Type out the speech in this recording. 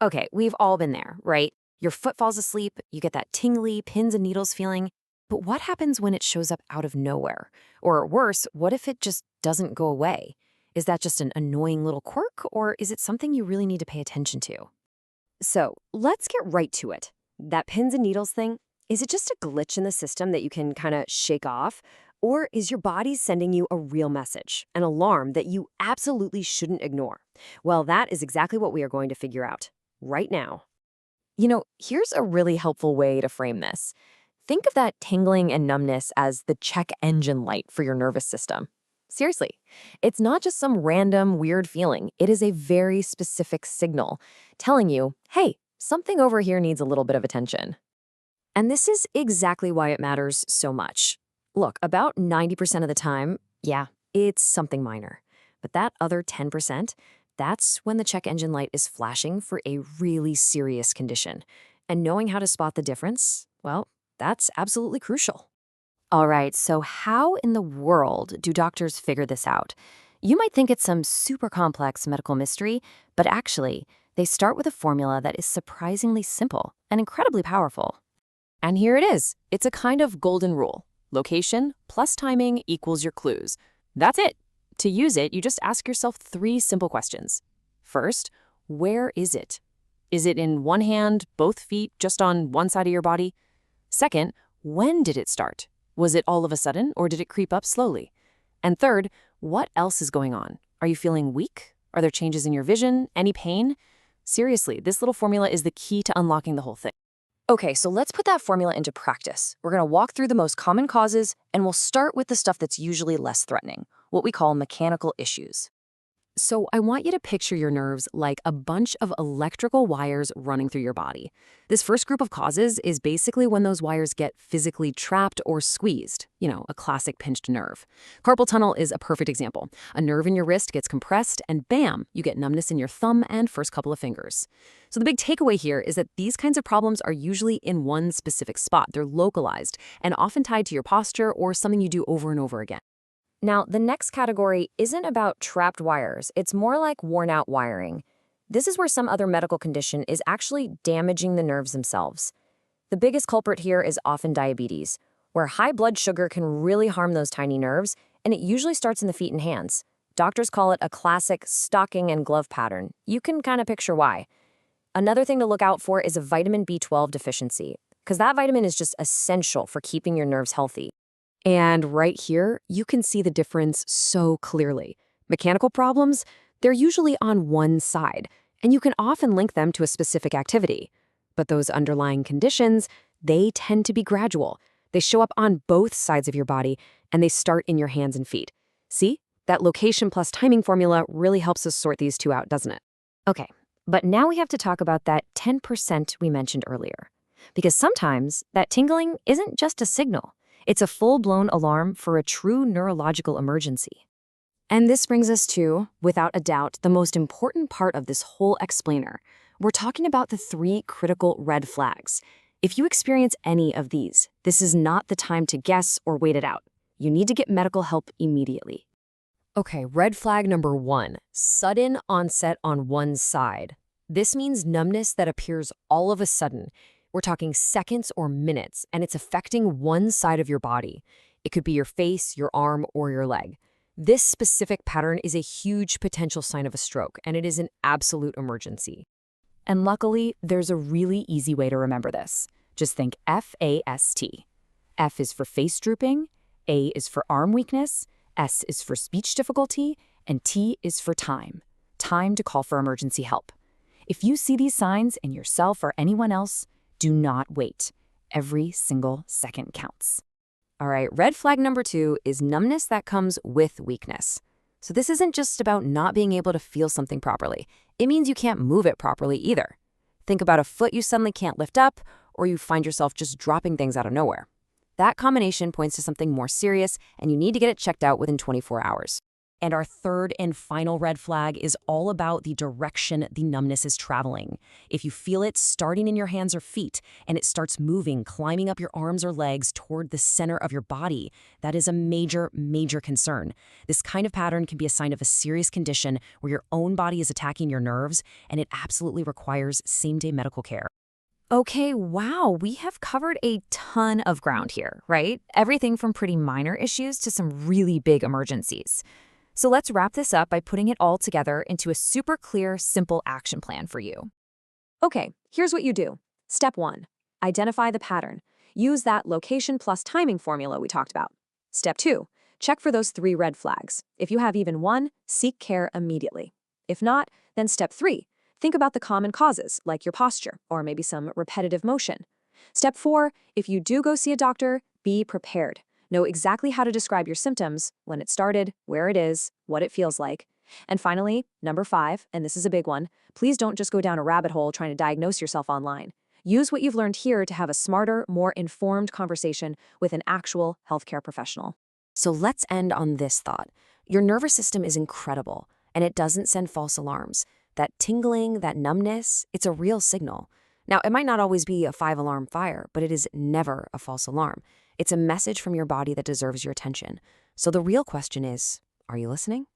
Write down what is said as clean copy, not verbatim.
Okay, we've all been there, right? Your foot falls asleep, you get that tingly, pins and needles feeling. But what happens when it shows up out of nowhere? Or worse, what if it just doesn't go away? Is that just an annoying little quirk, or is it something you really need to pay attention to? So let's get right to it. That pins and needles thing, is it just a glitch in the system that you can kind of shake off? Or is your body sending you a real message, an alarm that you absolutely shouldn't ignore? Well, that is exactly what we are going to figure out right now. Here's a really helpful way to frame this. Think of that tingling and numbness as the check engine light for your nervous system. Seriously, it's not just some random weird feeling. It is a very specific signal telling you, hey, something over here needs a little bit of attention. And this is exactly why it matters so much. Look, about 90% of the time, yeah, it's something minor. But that other 10%, that's when the check engine light is flashing for a really serious condition. And knowing how to spot the difference, well, that's absolutely crucial. All right, so how in the world do doctors figure this out? You might think it's some super complex medical mystery, but actually, they start with a formula that is surprisingly simple and incredibly powerful. And here it is. It's a kind of golden rule. Location plus timing equals your clues. That's it. To use it, you just ask yourself 3 simple questions. First, where is it? Is it in one hand, both feet, just on one side of your body? Second, when did it start? Was it all of a sudden, or did it creep up slowly? And third, what else is going on? Are you feeling weak? Are there changes in your vision? Any pain? Seriously, this little formula is the key to unlocking the whole thing. Okay, so let's put that formula into practice. We're going to walk through the most common causes, and we'll start with the stuff that's usually less threatening, what we call mechanical issues. So I want you to picture your nerves like a bunch of electrical wires running through your body. This first group of causes is basically when those wires get physically trapped or squeezed, a classic pinched nerve. Carpal tunnel is a perfect example. A nerve in your wrist gets compressed and bam, you get numbness in your thumb and first couple of fingers. So the big takeaway here is that these kinds of problems are usually in one specific spot. They're localized and often tied to your posture or something you do over and over again. Now, the next category isn't about trapped wires. It's more like worn-out wiring. This is where some other medical condition is actually damaging the nerves themselves. The biggest culprit here is often diabetes, where high blood sugar can really harm those tiny nerves, and it usually starts in the feet and hands. Doctors call it a classic stocking and glove pattern. You can kind of picture why. Another thing to look out for is a vitamin B12 deficiency, because that vitamin is just essential for keeping your nerves healthy. And right here, you can see the difference so clearly. Mechanical problems, they're usually on one side, and you can often link them to a specific activity. But those underlying conditions, they tend to be gradual. They show up on both sides of your body, and they start in your hands and feet. See? That location plus timing formula really helps us sort these two out, doesn't it? Okay, but now we have to talk about that 10% we mentioned earlier. Because sometimes that tingling isn't just a signal. It's a full-blown alarm for a true neurological emergency. And this brings us to, without a doubt, the most important part of this whole explainer. We're talking about the 3 critical red flags. If you experience any of these, this is not the time to guess or wait it out. You need to get medical help immediately. Okay, red flag number 1, sudden onset on one side. This means numbness that appears all of a sudden. We're talking seconds or minutes, and it's affecting one side of your body. It could be your face, your arm, or your leg. This specific pattern is a huge potential sign of a stroke, and it is an absolute emergency. And luckily, there's a really easy way to remember this. Just think FAST. F is for face drooping, A is for arm weakness, S is for speech difficulty, and T is for time. Time to call for emergency help. If you see these signs in yourself or anyone else, do not wait. Every single second counts. All right, red flag number 2 is numbness that comes with weakness. So this isn't just about not being able to feel something properly. It means you can't move it properly either. Think about a foot you suddenly can't lift up, or you find yourself just dropping things out of nowhere. That combination points to something more serious, and you need to get it checked out within 24 hours. And our third and final red flag is all about the direction the numbness is traveling. If you feel it starting in your hands or feet and it starts moving, climbing up your arms or legs toward the center of your body, that is a major, major concern. This kind of pattern can be a sign of a serious condition where your own body is attacking your nerves, and it absolutely requires same-day medical care. Okay, wow, we have covered a ton of ground here, right? Everything from pretty minor issues to some really big emergencies. So let's wrap this up by putting it all together into a super clear, simple action plan for you. Okay, here's what you do. Step 1. Identify the pattern. Use that location plus timing formula we talked about. Step 2. Check for those 3 red flags. If you have even one, seek care immediately. If not, then step 3. Think about the common causes, like your posture or maybe some repetitive motion. Step 4. If you do go see a doctor, be prepared. Know exactly how to describe your symptoms, when it started, where it is, what it feels like. And finally, number 5, and this is a big one, please don't just go down a rabbit hole trying to diagnose yourself online. Use what you've learned here to have a smarter, more informed conversation with an actual healthcare professional. So let's end on this thought. Your nervous system is incredible, and it doesn't send false alarms. That tingling, that numbness, it's a real signal. Now, it might not always be a 5-alarm fire, but it is never a false alarm. It's a message from your body that deserves your attention. So the real question is, are you listening?